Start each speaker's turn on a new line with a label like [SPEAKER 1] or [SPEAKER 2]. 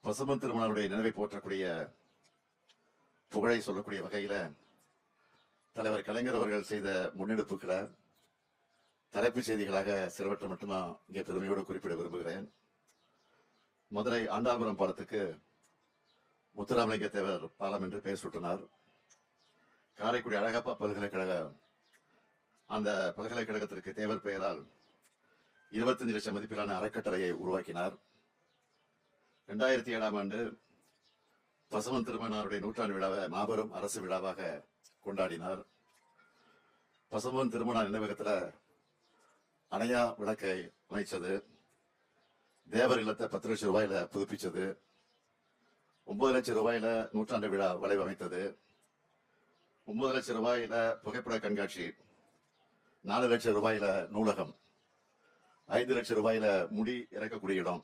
[SPEAKER 1] பசும்பொன் திருமணருடைய நினைவை போற்றக்கூடிய புகழை சொல்லக்கூடிய வகையில தலைவர் கலைஞர் அவர்கள் செய்த முன்னெடுப்புகளை தலைப்புச் செய்திகளாக சிலவற்றை மட்டும் நான் இங்கே பெருமையோடு குறிப்பிட விரும்புகிறேன். மதுரை ஆண்டாள்புரம் பாலத்துக்கு முத்துராமலிங்க தேவர் பாலம் என்று பெயர் சூட்டினார். காரைக்குடி அழகப்பா பல்கலைக்கழக அந்த பல்கலைக்கழகத்திற்கு தேவர் பெயரால் 25 லட்சம் மதிப்பிலான அறக்கட்டளையை உருவாக்கினார். 2007ஆம் ஆண்டு பசும்பொன் திருமணருடைய நூற்றாண்டு விழாவை மாபெரும் அரசு விழாவாக கொண்டாடினார். பசும்பொன் திருமண நினைவகத்துல அணையா விளக்கை அமைச்சது, தேவர் இல்லத்தை 10 லட்சம் ரூபாயில புதுப்பிச்சது, 9 லட்சம் ரூபாயில நூற்றாண்டு விழா வலைவமைத்தது, 9 லட்சம் ரூபாயில புகைப்பட கண்காட்சி, 4 லட்சம் ரூபாயில நூலகம், 5 லட்சம் ரூபாயில முடி இறக்கக்கூடிய இடம்,